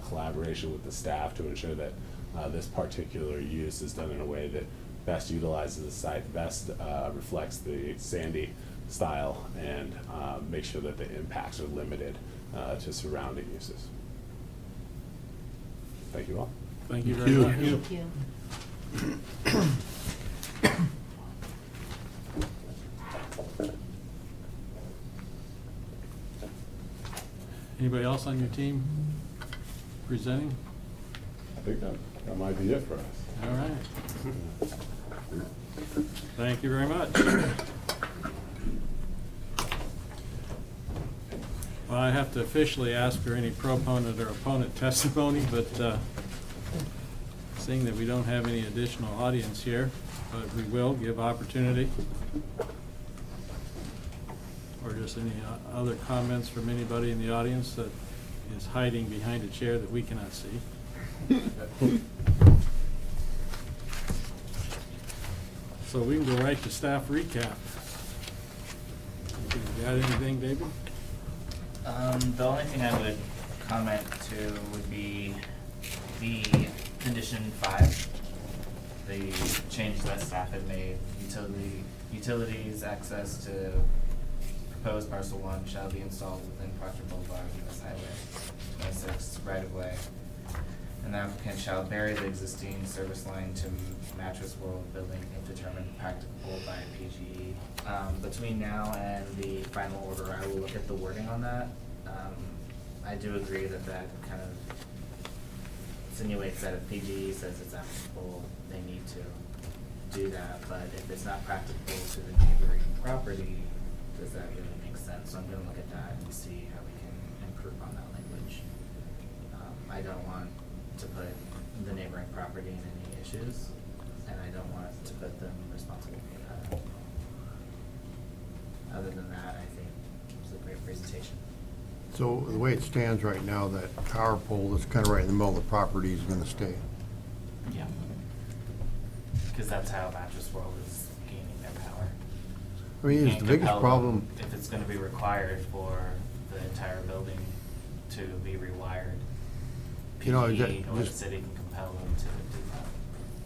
collaboration with the staff to ensure that this particular use is done in a way that best utilizes the site, best reflects the Sandy style, and make sure that the impacts are limited to surrounding uses. Thank you all. Thank you very much. Thank you. Anybody else on your team presenting? I think that might be it for us. All right. Thank you very much. Well, I have to officially ask for any proponent or opponent testimony, but seeing that we don't have any additional audience here, but we will give opportunity. Or just any other comments from anybody in the audience that is hiding behind a chair that we cannot see. So we can go right to staff recap. You got anything, David? The only thing I would comment to would be the condition 5, the change that staff had made, utilities access to proposed parcel 1 shall be installed within Proctor Boulevard, US Highway 26 right of way. And the applicant shall bury the existing service line to Mattress World building if determined practicable by PGE. Between now and the final order, I will look at the wording on that. I do agree that kind of insinuates that if PGE says it's applicable, they need to do that, but if it's not practicable to the neighboring property, does that really make sense? So I'm gonna look at that and see how we can improve on that language. I don't want to put the neighboring property in any issues, and I don't want to put them responsible for that. Other than that, I think it was a great presentation. So the way it stands right now, that power pole that's kind of right in the middle of the property is gonna stay. Yeah. Because that's how Mattress World is gaining their power. I mean, it's Can't the biggest compel problem, them if it's gonna be required for the entire building to be rewired. You know, PGE or the just- city can compel them to do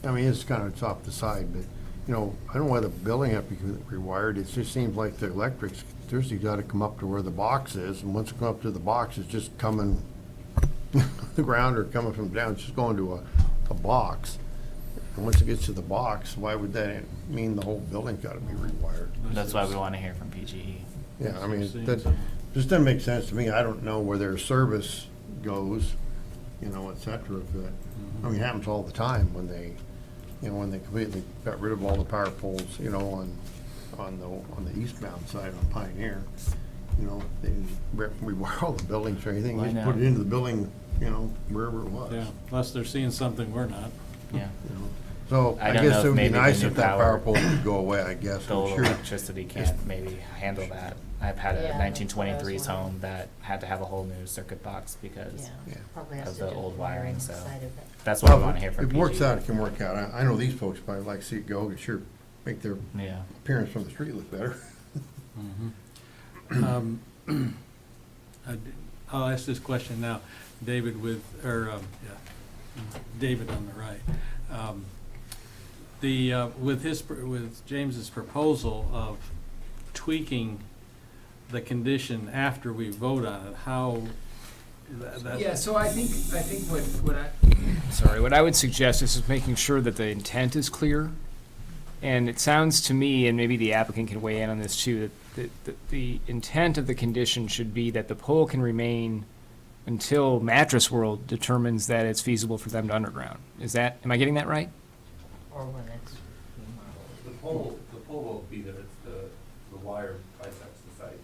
that. I mean, it's kind of, it's off the side, but, you know, I don't know why the building have to be rewired. It just seems like the electrics, Thursday got to come up to where the box is, and once it comes up to the box, it's just coming the ground or coming from down, it's just going to a box. And once it gets to the box, why would that mean the whole building's got to be rewired? That's why we wanna hear from PGE. Yeah, I mean, Seeing that something. just doesn't make sense to me. I don't know where their service goes, you know, et cetera, but, I mean, it happens all the time when they, you know, when they completely got rid of all the power poles, you know, on the eastbound side on Pioneer. You know, they didn't rewire all the buildings or anything, Well, I they just put know. it into the building, you know, wherever it was. Yeah, unless they're seeing something we're not. Yeah. You know, So I I don't guess know it if would be maybe the nice new if that power- power pole could go away, I guess. The I'm old sure. electricity can't maybe handle that. I've had Yeah, a that's nineteen what I was 23s wondering. home that had to have a whole new circuit box because Yeah, Yeah. probably has of to the do with old the wiring, so side of it. that's what I Well, want to hear from if it works PG. out, it can work out. I know these folks probably like to see it go, it sure make their Yeah. appearance from the street look better. I'll ask this question now, David David on the right. With James's proposal of tweaking the condition after we vote on it, how, that. Yeah, so I think what I would suggest is making sure that the intent is clear. And it sounds to me, and maybe the applicant can weigh in on this too, that the intent of the condition should be that the pole can remain until Mattress World determines that it's feasible for them to underground. Am I getting that right? Or when it's remodeled. The pole won't be there, it's the wire bisects the site,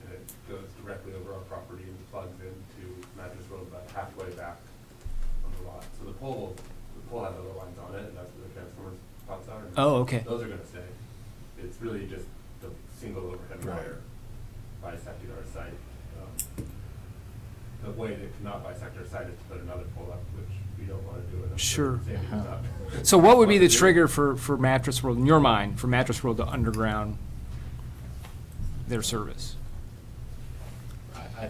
and it goes directly over our property and plugs into Mattress Road about halfway back on the lot. So the pole has other lines on it, and that's where the transformers spots are. and Oh, okay. Those are gonna stay. It's really just the single overhead wire bisecting our site. The way that cannot bisect our site is to put another pole up, which we don't wanna do. And I'm Sure. Sandy was up. So what would be the trigger for Mattress World, in your mind, for Mattress World to underground their service? I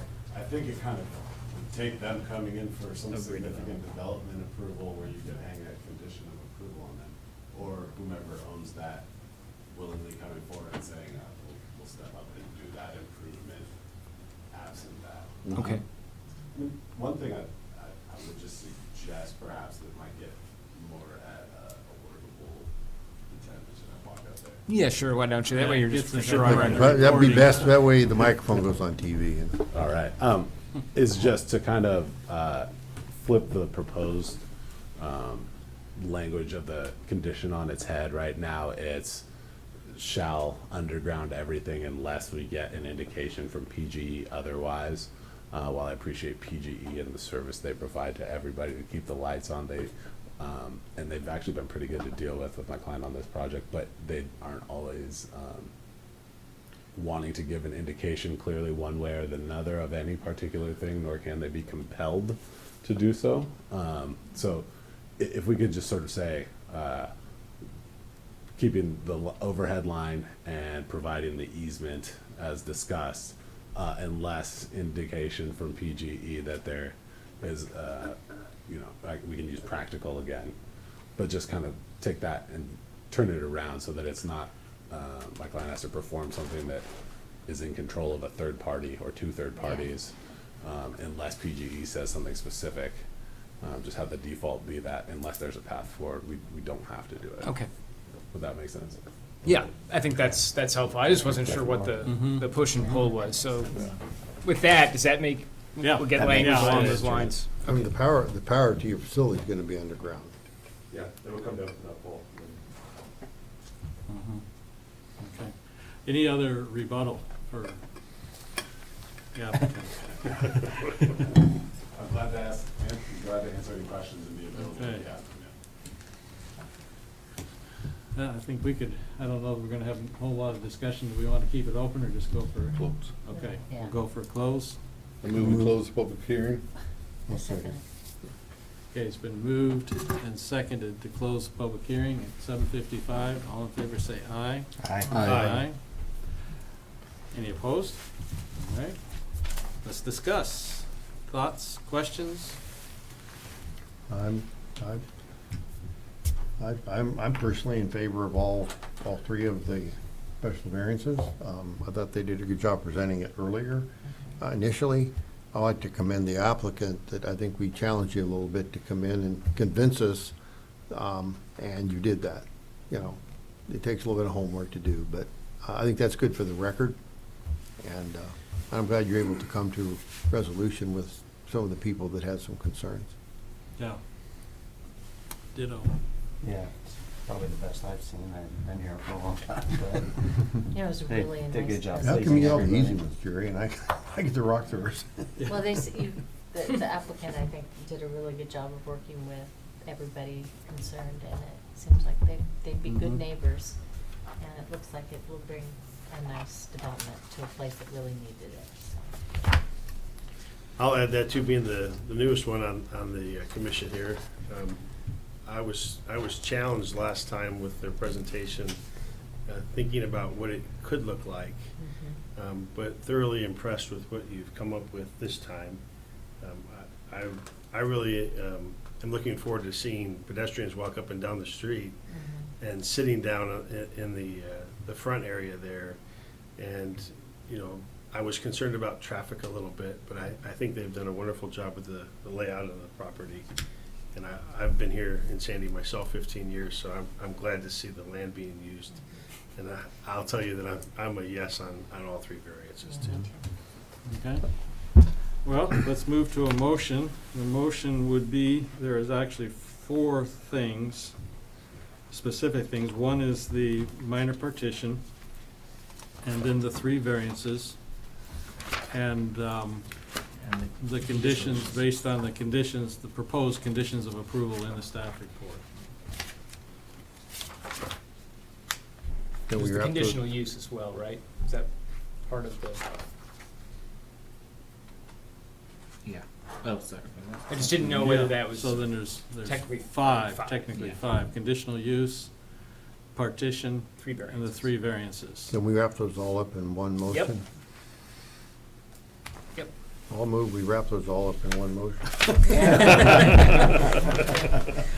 think it kind of would take them coming in for some significant development approval where you could hang a condition of approval on them, or whomever owns that willingly coming forward and saying, we'll step up and do that improvement absent that. Okay. I mean, one thing I would just suggest perhaps that might get more at a workable intent, should I walk out there? Yeah, sure, why don't you? That way you're just for Gets sure the- on record. That'd be best, that way the microphone goes on TV. and- All right, is just to kind of flip the proposed language of the condition on its head. Right now, it's shall underground everything unless we get an indication from PGE otherwise. While I appreciate PGE and the service they provide to everybody to keep the lights on, and they've actually been pretty good to deal with my client on this project, but they aren't always wanting to give an indication clearly one way or another of any particular thing, nor can they be compelled to do so. So if we could just sort of say, keeping the overhead line and providing the easement as discussed, unless indication from PGE that there is, we can use practical again, but just kind of take that and turn it around so that it's not, my client has to perform something that is in control of a third party or two third parties, unless PGE says something specific. Just have the default be that unless there's a path forward, we don't have to do it. Okay. Would that make sense? Yeah, I think that's helpful. I just wasn't sure what the push and pull was. So with that, does that make, Yeah. we'll get That language makes along sense. those lines? I mean, the power to your facility is gonna be underground. Yeah, it'll come down to that pole. Okay. Any other rebuttal for? Yeah. I'm glad to answer any questions in the ability. Okay. Yeah. Yeah, I think we could, I don't know if we're gonna have a whole lot of discussion. Do we want to keep it open or just go for? Close. Okay, Yeah. we'll go for close. I move we close the public hearing. I'll second. Okay, it's been moved and seconded to close the public hearing at 7:55. All in favor say aye. Aye. Any opposed? All right, let's discuss. Thoughts, questions? I'm personally in favor of all three of the special variances. I thought they did a good job presenting it earlier. Initially, I'd like to commend the applicant that I think we challenged you a little bit to come in and convince us, and you did that. You know, it takes a little bit of homework to do, but I think that's good for the record. And I'm glad you're able to come to resolution with some of the people that had some concerns. Yeah. Ditto. Yeah, it's probably the best I've seen. I've been here for a long time, but You know, it was They really a did a nice good job. How presentation. come you get all the easy Everybody. ones, Jerry, and I get the rock throwers? Well, the applicant, I think, did a really good job of working with everybody concerned, and seems like they'd be good Mhm. neighbors, and it looks like it will bring a nice development to a place that really needed it, so. I'll add that too, being the newest one on the commission here. I was challenged last time with their presentation, thinking about what it could look like, but thoroughly impressed with what you've come up with this time. I really am looking forward to seeing pedestrians walk up and down the street and sitting down in the front area there. And, you know, I was concerned about traffic a little bit, but I think they've done a wonderful job with the layout of the property. And I've been here in Sandy myself 15 years, so I'm glad to see the land being used. And I'll tell you that I'm a yes on all three variances too. Okay. Well, let's move to a motion. The motion would be, there is actually 4 things, specific things. One is the minor partition, and then the 3 variances, and the conditions, based on the conditions, the proposed conditions of approval in the staff report. Can we There's the wrap those- conditional use as well, right? Is that part of the, Yeah. Oh, sorry. I just didn't know whether Yeah, that was So then there's technically 5, technically Yeah. 5. Conditional use, partition, 3 and the variances. 3 variances. Can we wrap those all up in one motion? Yep. I'll move, we wrap those all up in one motion.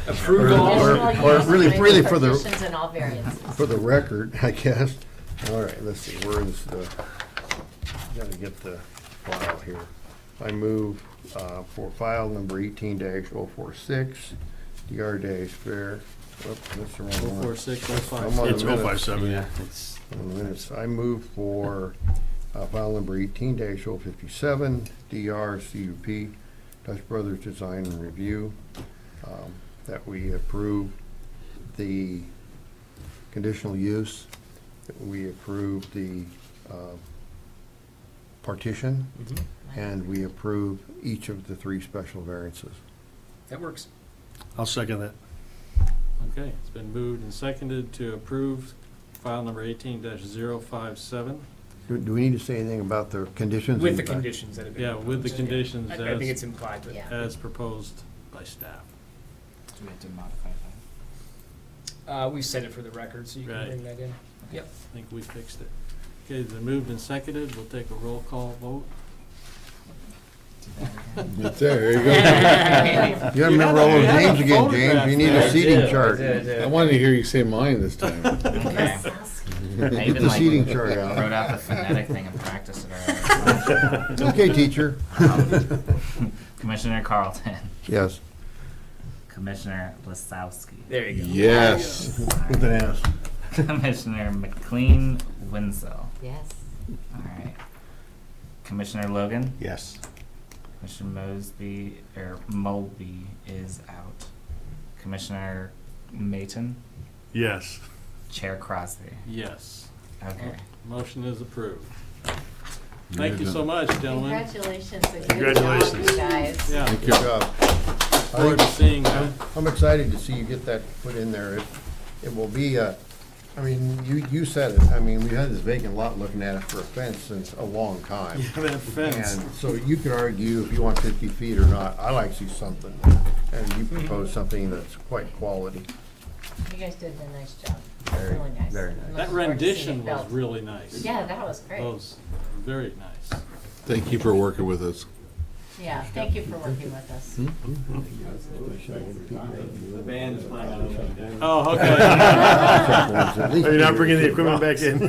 Approval. Or really for the- Conditions and all variances. For the record, I guess. All right, let's see, where is the, gotta get the file here. I move for file number 18-046, DR-fair, that's the wrong one. 04605. I'm on the It's minutes. 057, yeah. On the minutes. I move for file number 18-057, DR-CUP, Dutch Brothers Design and Review, that we approve the conditional use, that we approve the partition, and we approve each of the 3 special variances. That works. I'll second that. Okay, it's been moved and seconded to approve file number 18-057. Do we need to say anything about the conditions? With the conditions that have been. Yeah, with the proposed. conditions I think it's implied, but. Yeah. as proposed by staff. Do we have to modify that? We said it for the record, so you can Right. bring that in. Yep. I think we fixed it. Okay, it's been moved and seconded. We'll take a roll call vote. There you go. You gotta remember all those names again, James, you need a seating chart. I wanted to hear you say mine this time. Okay. I Get even the like seating chart wrote out. out the phonetic thing and practiced it already. Okay, teacher. Commissioner Carlton, Yes. Commissioner Lasowski, There you go. Yes. With an S. Commissioner McLean Winslow. Yes. All right. Commissioner Logan. Yes. Commissioner Mulby is out. Commissioner Mayton. Yes. Chair Crosby. Yes. Okay. Motion is approved. Thank you so much, gentlemen. Congratulations and good job, Congratulations. you guys. Yeah, Good job. forward to seeing that. I'm excited to see you get that put in there. It will be, I mean, you said it, I mean, we had this vacant lot looking at it for a fence since a long time. Yeah, that fence. And so you could argue if you want 50 feet or not. I like to see something, and you propose something that's quite quality. You guys did a nice job. Very, Really nice. very I'm nice. That looking forward to seeing rendition it was built. really nice. Yeah, that was great. That was very nice. Thank you for working with us. Yeah, thank you for working with us. The band is playing. Oh, okay. At least Are you not bringing the equipment back in?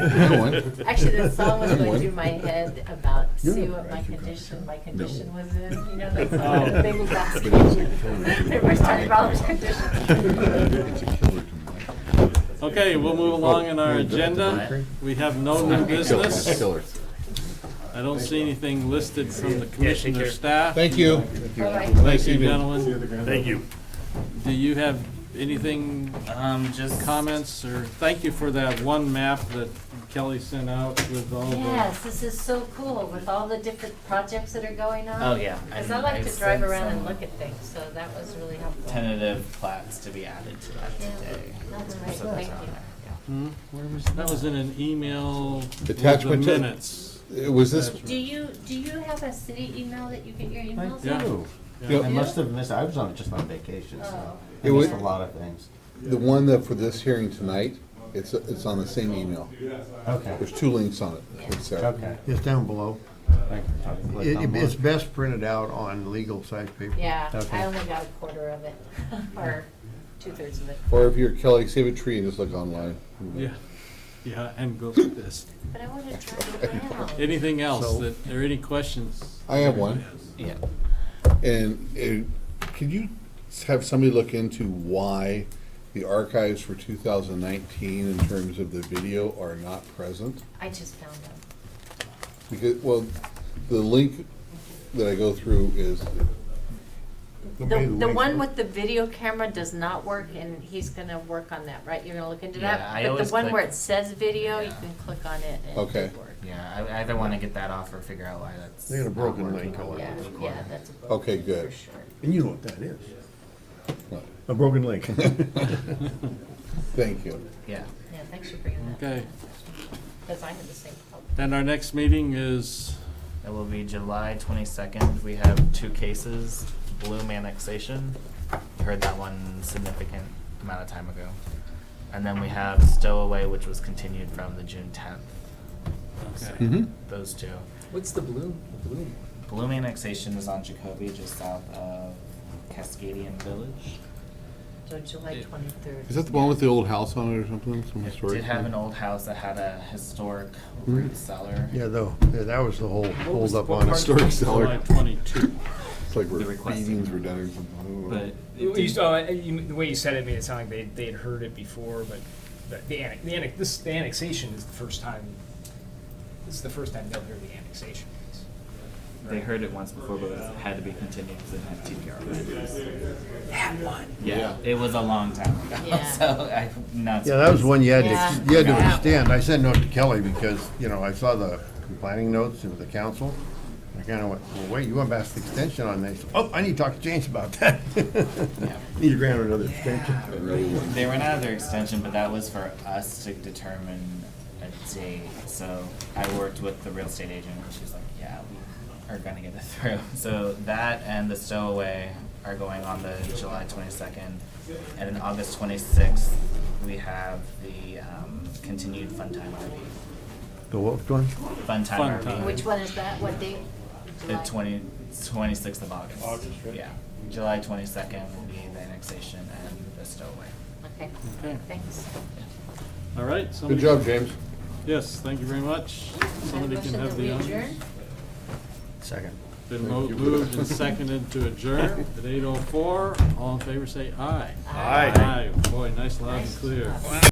Actually, the song was going through my head about see what my condition was in, you know, that song, Oh. the baby basket. Everybody's talking about his condition. Okay, we'll move along in our agenda. We have no new business. Killer. I don't see anything listed from the commissioner staff. Thank you. All right. Thank you, gentlemen. Thank you. Do you have anything, Just comments, or thank you for that one map that Kelly sent out with all the. Yes, this is so cool with all the different projects that are going on. Oh, yeah. Because I And like I to drive sent around and some look at things, so that was really helpful. Tentative plats to be added to that Yeah, today. that's right, So thank that's on you. there, Where was that? Was in an email with Attachment the to- minutes. Was this, Do you have a city email that you get your I emails? Yeah. do. Yeah. I must have missed, I was on, just on vacation, so Oh. I It missed a was- lot of things. the one that for this hearing tonight, it's on the same email. Okay, There's 2 links on it. It's there. okay. It's down below. Thank you. Click on It's one. best printed out on legal size paper. Yeah, Okay. I only got a quarter of it, or 2/3 of it. Or if you're Kelly, save a tree and just look online. Yeah, yeah, and go like this. But I want to drive around. Anything else So- that, are any questions? I have one. Yeah. And could you have somebody look into why the archives for 2019 in terms of the video are not present? I just found them. Because, well, the link that I go through is, The one with the video camera does not work, and he's gonna work on that, right? You're gonna look into Yeah, that? I But always the one where click- it says video, you Yeah. can click on it and Okay. it works. Yeah, I either want to get that off or figure out why that's. They got a not broken working link on on the Yeah, recording. yeah, that's a broken Okay, link good. for sure. And you know what that is. What? A broken link. Thank you. Yeah. Yeah, thanks for bringing that. Okay. Because I had the same problem. Then our next meeting is, It will be July 22nd. We have 2 cases. Bloom annexation. You heard that one significant amount of time ago. And then we have Stowaway, which was continued from the June 10th. okay. Mm-hmm. Those 2. What's the bloom? Bloom annexation is on Jacoby, just south of Cascadian Village. So July 23rd. Is that the one with the old house on it or something? Some It historic did have thing? an old house that had a historic Hmm. root cellar. Yeah, though, yeah, that was the whole What was- hold up what on part it. Historic of cellar. July 22. It's like The where requesting. beatings were done or something. I don't know. But You, it did- the way you said it made it sound like they had heard it before, but the annexation is the first time. This is the first time they'll hear the annexation piece. they heard it once before, but it had to be continued because it had TPR. Had one. Yeah, it was a long time ago. Yeah. So I'm not. Yeah, that was one you had Yeah. to, you had to Yeah. extend. I sent a note to Kelly because, you know, I saw the planning notes of the council. I kinda went, well, wait, you want to pass the extension on this? Oh, I need to talk to James about that. Need to grant another extension. They ran out of their extension, but that was for us to determine a date. So I worked with the real estate agent, and she's like, "Yeah, we are gonna get it through." So that and the Stowaway are going on the July 22nd, and then August 26th we have the continued Fun Time RV. The what one? Fun Time Fun RV. Time. Which one is that? What date? The July? 26th of August. August, right? Yeah. July 22nd will be the annexation and the Stowaway. Okay, Okay. thanks. All right. Good somebody- job, James. Yes, thank you very much. Somebody can have the honors. Motion Second. Been moved and seconded to adjourn at 8:04. All in favor, say aye. Aye. Aye. Boy, nice loud and clear.